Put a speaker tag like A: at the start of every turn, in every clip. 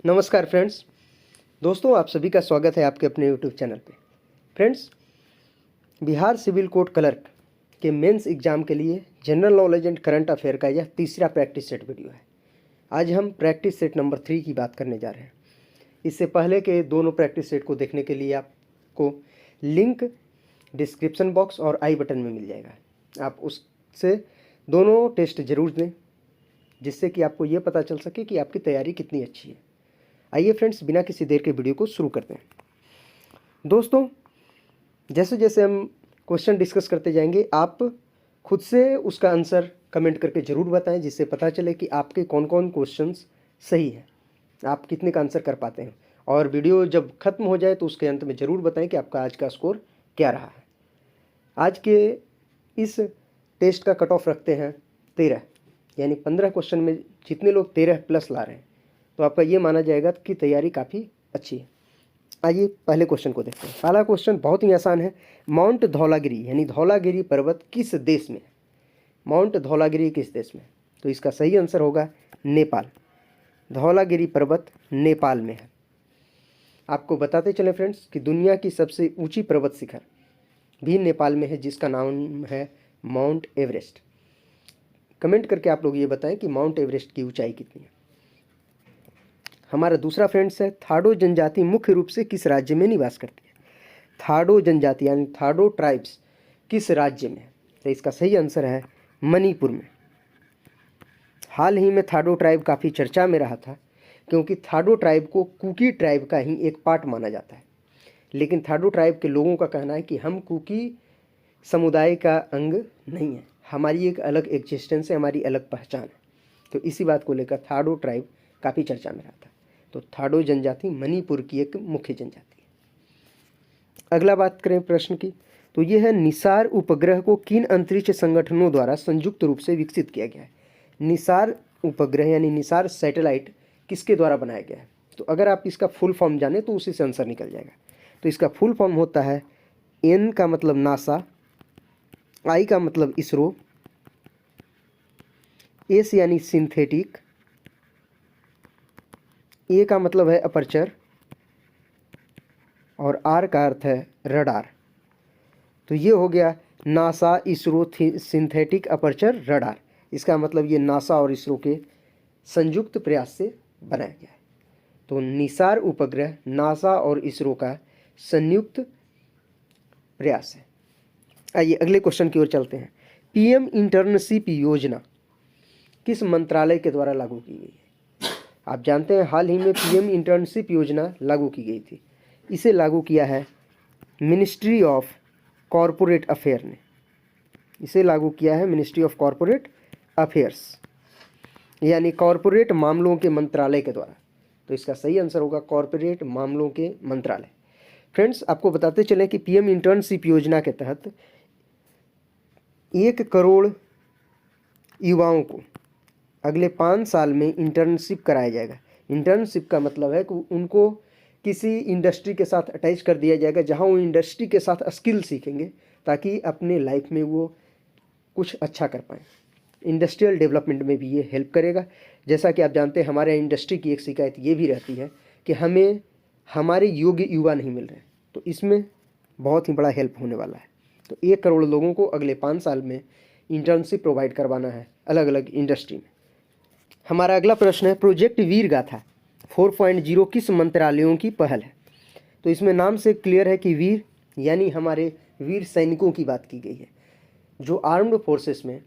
A: नमस्कार फ्रेंड्स। दोस्तों, आप सभी का स्वागत है आपके अपने यूट्यूब चैनल पे। Friends, Bihar civil court clerk के मेंस एग्ज़ाम के लिए general knowledge and current affair का यह तीसरा प्रैक्टिस सेट वीडियो है। आज हम प्रैक्टिस सेट नंबर 3 की बात करने जा रहे हैं। इससे पहले के दोनों प्रैक्टिस सेट को देखने के लिए आपको लिंक डिस्क्रिप्शन बॉक्स और आई बटन में मिल जाएगा। आप उससे दोनों टेस्ट ज़रूर दें, जिससे कि आपको ये पता चल सके कि आपकी तैयारी कितनी अच्छी है। आइए फ्रेंड्स, बिना किसी देर के वीडियो को शुरू करते हैं। दोस्तों, जैसे जैसे हम क्वेश्चन डिस्कस करते जाएंगे, आप खुद से उसका आंसर कमेंट करके ज़रूर बताएं, जिससे पता चले कि आपके कौन कौन क्वेश्चंस सही हैं, आप कितने का आंसर कर पाते हैं। और वीडियो जब ख़त्म हो जाए तो उसके अंत में ज़रूर बताएं कि आपका आज का स्कोर क्या रहा है। आज के इस टेस्ट का कट ऑफ रखते हैं 13, यानी 15 क्वेश्चन में जितने लोग 13 प्लस ला रहे हैं तो आपका ये माना जाएगा कि तैयारी काफ़ी अच्छी है। आइए पहले क्वेश्चन को देखते हैं। पहला क्वेश्चन बहुत ही आसान है। माउंट धौलागिरी यानी धौलागिरी पर्वत किस देश में है? माउंट धौलागिरी किस देश में? तो इसका सही आंसर होगा नेपाल। धौलागिरी पर्वत नेपाल में है। आपको बताते चले फ्रेंड्स कि दुनिया की सबसे ऊंची पर्वत शिखर भी नेपाल में है, जिसका नाम है माउंट एवरेस्ट। कमेंट करके आप लोग ये बताएं कि माउंट एवरेस्ट की ऊंचाई कितनी है। हमारा दूसरा फ्रेंड्स है, थाडो जनजाति मुख्य रूप से किस राज्य में निवास करती है? थाडो जनजाति यानी थाडो ट्राइब्स किस राज्य में है? तो इसका सही आंसर है मणिपुर में। हाल ही में थाडो ट्राइब काफ़ी चर्चा में रहा था, क्योंकि थाडो ट्राइब को कुकी ट्राइब का ही एक पार्ट माना जाता है। लेकिन थाडो ट्राइब के लोगों का कहना है कि हम कुकी समुदाय का अंग नहीं है, हमारी एक अलग एग्जिस्टेंस है, हमारी अलग पहचान है। तो इसी बात को लेकर थाडो ट्राइब काफ़ी चर्चा में रहा था। तो थाडो जनजाति मणिपुर की एक मुख्य जनजाति है। अगला बात करें प्रश्न की, तो यह है, निसार उपग्रह को किन अंतरिक्ष संगठनों द्वारा संयुक्त रूप से विकसित किया गया है? निसार उपग्रह यानी निसार सैटेलाइट किसके द्वारा बनाया गया है? तो अगर आप इसका फुल फॉर्म जाने तो उसी से आंसर निकल जाएगा। तो इसका फुल फॉर्म होता है, एन का मतलब नासा, आई का मतलब इसरो, एस यानी सिंथेटिक, ए का मतलब है अपर्चर और आर का अर्थ है रडार। तो ये हो गया NASA, ISRO, synthetic, aperture, radar. इसका मतलब ये नासा और इसरो के संयुक्त प्रयास से बनाया गया है। तो निसार उपग्रह नासा और इसरो का संयुक्त प्रयास है। आइए अगले क्वेश्चन की ओर चलते हैं। पीएम इंटर्नशिप योजना किस मंत्रालय के द्वारा लागू की गई है? आप जानते हैं हाल ही में पीएम इंटर्नशिप योजना लागू की गई थी। इसे लागू किया है मिनिस्ट्री ऑफ कॉरपोरेट अफेयर ने। इसे लागू किया है मिनिस्ट्री ऑफ कॉरपोरेट अफेयर्स, यानी कॉरपोरेट मामलों के मंत्रालय के द्वारा। तो इसका सही आंसर होगा कॉरपोरेट मामलों के मंत्रालय। फ्रेंड्स, आपको बताते चलें कि पीएम इंटर्नशिप योजना के तहत 1 करोड़ युवाओं को अगले 5 साल में इंटर्नशिप कराया जाएगा। इंटर्नशिप का मतलब है कि उनको किसी इंडस्ट्री के साथ अटैच कर दिया जाएगा, जहां वो इंडस्ट्री के साथ स्किल सीखेंगे ताकि अपने लाइफ में वो कुछ अच्छा कर पाएँ। इंडस्ट्रियल डेवलपमेंट में भी ये हेल्प करेगा। जैसा कि आप जानते हैं, हमारे इंडस्ट्री की एक शिकायत ये भी रहती है कि हमें हमारे योग्य युवा नहीं मिल रहे, तो इसमें बहुत ही बड़ा हेल्प होने वाला है। तो 1 करोड़ लोगों को अगले 5 साल में इंटर्नशिप प्रोवाइड करवाना है अलग अलग इंडस्ट्री में। हमारा अगला प्रश्न है, प्रोजेक्ट वीर गाथा 4.0 किस मंत्रालयों की पहल है? तो इसमें नाम से क्लियर है कि वीर यानी हमारे वीर सैनिकों की बात की गई है, जो आर्म्ड फोर्सेस में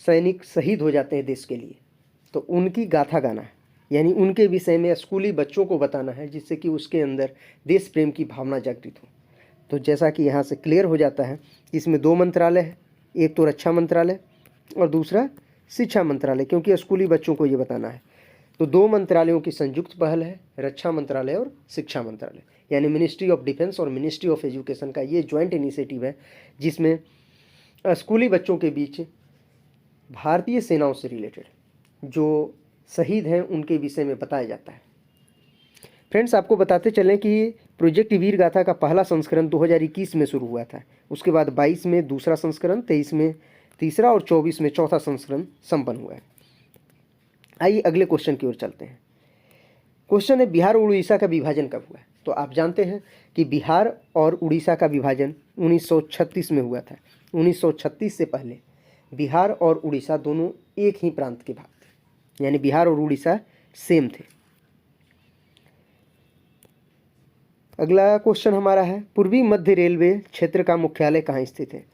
A: सैनिक शहीद हो जाते हैं देश के लिए। तो उनकी गाथा गाना है, यानी उनके विषय में स्कूली बच्चों को बताना है, जिससे कि उसके अंदर देश प्रेम की भावना जागृत हो। तो जैसा कि यहाँ से क्लियर हो जाता है, इसमें 2 मंत्रालय है, एक तो रक्षा मंत्रालय और दूसरा शिक्षा मंत्रालय, क्योंकि स्कूली बच्चों को ये बताना है। तो 2 मंत्रालयों की संयुक्त पहल है, रक्षा मंत्रालय और शिक्षा मंत्रालय, यानी मिनिस्ट्री ऑफ डिफेंस और मिनिस्ट्री ऑफ एजुकेशन का ये ज्वाइंट इनिशिएटिव है, जिसमें स्कूली बच्चों के बीच भारतीय सेनाओं से रिलेटेड जो शहीद हैं उनके विषय में बताया जाता है। फ्रेंड्स, आपको बताते चलें कि प्रोजेक्ट वीर गाथा का पहला संस्करण 2021 में शुरू हुआ था। उसके बाद 22 में दूसरा संस्करण, 23 में तीसरा और 24 में चौथा संस्करण संपन्न हुआ है। आइए अगले क्वेश्चन की ओर चलते हैं। क्वेश्चन है बिहार और उड़ीसा का विभाजन कब हुआ है? तो आप जानते हैं कि बिहार और उड़ीसा का विभाजन 1936 में हुआ था। 1936 से पहले बिहार और उड़ीसा दोनों एक ही प्रांत के भाग थे, यानी बिहार और उड़ीसा सेम थे। अगला क्वेश्चन हमारा है पूर्वी मध्य रेलवे क्षेत्र का मुख्यालय कहाँ स्थित है?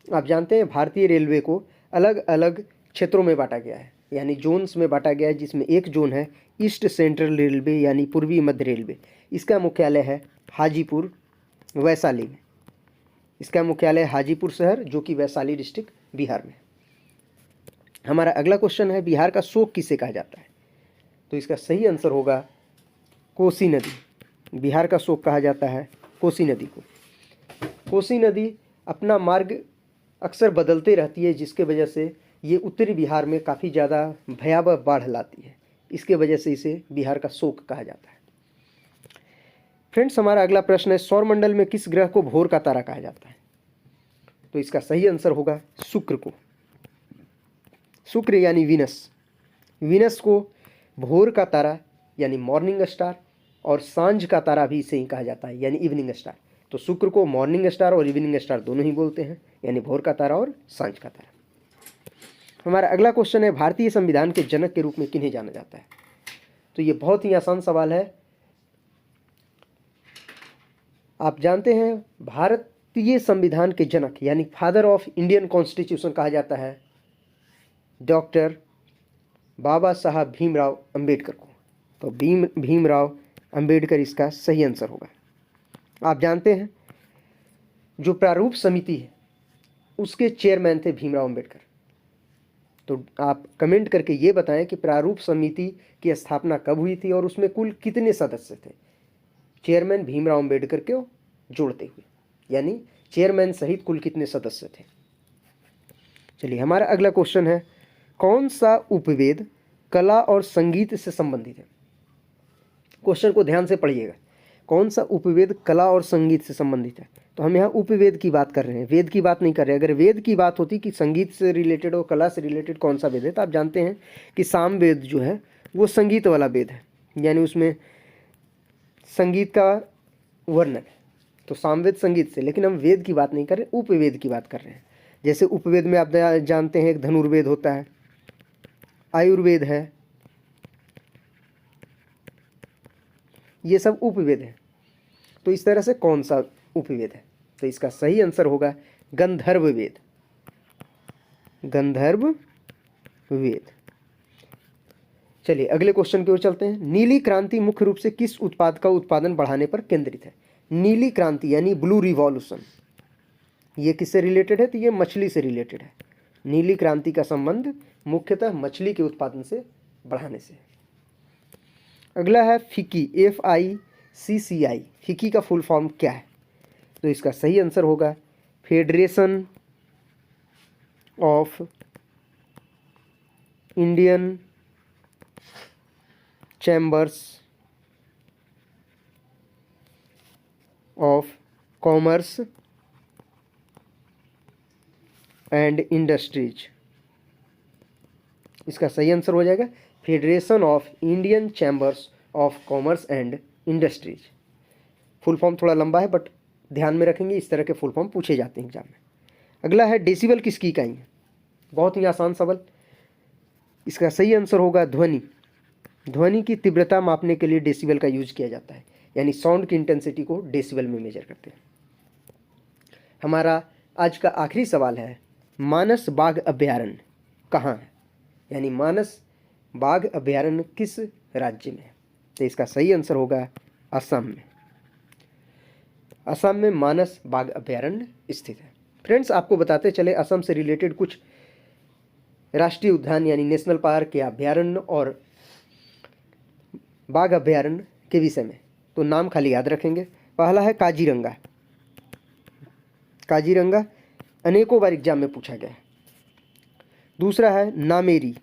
A: आप जानते हैं भारतीय रेलवे को अलग अलग क्षेत्रों में बांटा गया है, यानी जोन्स में बांटा गया है, जिसमें एक जोन है ईस्ट सेंट्रल रेलवे यानी पूर्वी मध्य रेलवे। इसका मुख्यालय है हाजीपुर वैशाली में। इसका मुख्यालय हाजीपुर शहर, जो कि वैशाली डिस्ट्रिक्ट बिहार में। हमारा अगला क्वेश्चन है बिहार का शोक किसे कहा जाता है? तो इसका सही आंसर होगा कोसी नदी। बिहार का शोक कहा जाता है कोसी नदी को। कोसी नदी अपना मार्ग अक्सर बदलते रहती है, जिसके वजह से ये उत्तरी बिहार में काफ़ी ज़्यादा भयावह बाढ़ लाती है। इसके वजह से इसे बिहार का शोक कहा जाता है। फ्रेंड्स, हमारा अगला प्रश्न है सौरमंडल में किस ग्रह को भोर का तारा कहा जाता है? तो इसका सही आंसर होगा शुक्र को। शुक्र यानी वीनस। वीनस को भोर का तारा यानी मॉर्निंग स्टार और सांझ का तारा भी इसे ही कहा जाता है, यानी इवनिंग स्टार। तो शुक्र को मॉर्निंग स्टार और इवनिंग स्टार दोनों ही बोलते हैं, यानी भोर का तारा और सांझ का तारा। हमारा अगला क्वेश्चन है भारतीय संविधान के जनक के रूप में किन्हें जाना जाता है? तो ये बहुत ही आसान सवाल है। आप जानते हैं भारतीय संविधान के जनक यानी फादर ऑफ इंडियन कॉन्स्टिट्यूशन कहा जाता है डॉक्टर बाबा साहब भीमराव अंबेडकर को। तो भीमराव अंबेडकर इसका सही आंसर होगा। आप जानते हैं जो प्रारूप समिति है उसके चेयरमैन थे भीमराव अंबेडकर। तो आप कमेंट करके ये बताएं कि प्रारूप समिति की स्थापना कब हुई थी और उसमें कुल कितने सदस्य थे, चेयरमैन भीमराव अंबेडकर को जोड़ते हुए, यानी चेयरमैन सहित कुल कितने सदस्य थे। चलिए, हमारा अगला क्वेश्चन है कौन सा उपवेद कला और संगीत से संबंधित है? क्वेश्चन को ध्यान से पढ़िएगा। कौन सा उपवेद कला और संगीत से संबंधित है? तो हम यहाँ उपवेद की बात कर रहे हैं, वेद की बात नहीं कर रहे। अगर वेद की बात होती कि संगीत से रिलेटेड और कला से रिलेटेड कौन सा वेद है, तो आप जानते हैं कि सामवेद जो है वो संगीत वाला वेद है, यानी उसमें संगीत का वर्णन है। तो सामवेद संगीत से, लेकिन हम वेद की बात नहीं कर रहे, उपवेद की बात कर रहे हैं। जैसे उपवेद में आप जानते हैं एक धनुर्वेद होता है, आयुर्वेद है, ये सब उपवेद है। तो इस तरह से कौन सा उपवेद है? तो इसका सही आंसर होगा गंधर्व वेद। गंधर्व वेद। चलिए अगले क्वेश्चन की ओर चलते हैं। नीली क्रांति मुख्य रूप से किस उत्पाद का उत्पादन बढ़ाने पर केंद्रित है? नीली क्रांति यानी ब्लू रिवॉल्यूशन, ये किससे रिलेटेड है? तो ये मछली से रिलेटेड है। नीली क्रांति का संबंध मुख्यतः मछली के उत्पादन से बढ़ाने से। अगला है फिकी, FICCI। फिकी का फुल फॉर्म क्या है? तो इसका सही आंसर होगा federation of Indian chambers of commerce and industries. इसका सही आंसर हो जाएगा federation of Indian chambers of commerce and industries. Full form थोड़ा लंबा है, बट ध्यान में रखेंगे, इस तरह के फुल फॉर्म पूछे जाते हैं एग्जाम में। अगला है डेसिबल किसकी इकाई है? बहुत ही आसान सवाल। इसका सही आंसर होगा ध्वनि। ध्वनि की तीव्रता मापने के लिए डेसिबल का यूज किया जाता है, यानी साउंड की इंटेंसिटी को डेसिबल में मेजर करते हैं। हमारा आज का आखिरी सवाल है मानस बाघ अभयारण्य कहाँ है? यानी मानस बाघ अभयारण्य किस राज्य में है? तो इसका सही आंसर होगा असम में। असम में मानस बाघ अभयारण्य स्थित है। फ्रेंड्स, आपको बताते चले असम से रिलेटेड कुछ राष्ट्रीय उद्यान यानी नेशनल पार्क या अभयारण्य और बाघ अभयारण्य के विषय में। तो नाम खाली याद रखेंगे। पहला है काजीरंगा। काजीरंगा अनेकों बार एग्जाम में पूछा गया है। दूसरा है नामेरी,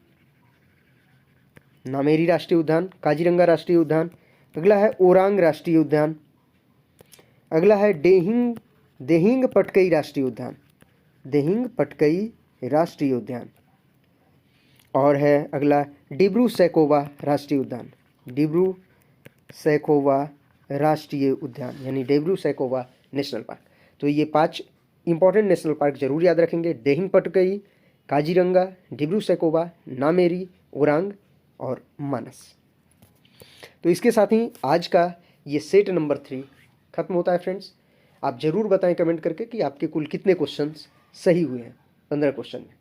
A: नामेरी राष्ट्रीय उद्यान, काजीरंगा राष्ट्रीय उद्यान। अगला है ओरांग राष्ट्रीय उद्यान। अगला है देहिंग पटकई राष्ट्रीय उद्यान, देहिंग पटकई राष्ट्रीय उद्यान। और है अगला डिब्रू सैकोवा राष्ट्रीय उद्यान, डिब्रू सैकोवा राष्ट्रीय उद्यान यानी डेब्रू सैकोवा नेशनल पार्क। तो ये 5 इंपॉर्टेंट नेशनल पार्क जरूर याद रखेंगे, डेहिंग पटकई, काजीरंगा, डिब्रू सैकोवा, नामेरी, ओरांग और मानस। तो इसके साथ ही आज का ये सेट नंबर 3 खत्म होता है फ्रेंड्स। आप ज़रूर बताएं कमेंट करके कि आपके कुल कितने क्वेश्चंस सही हुए हैं 15 क्वेश्चन में।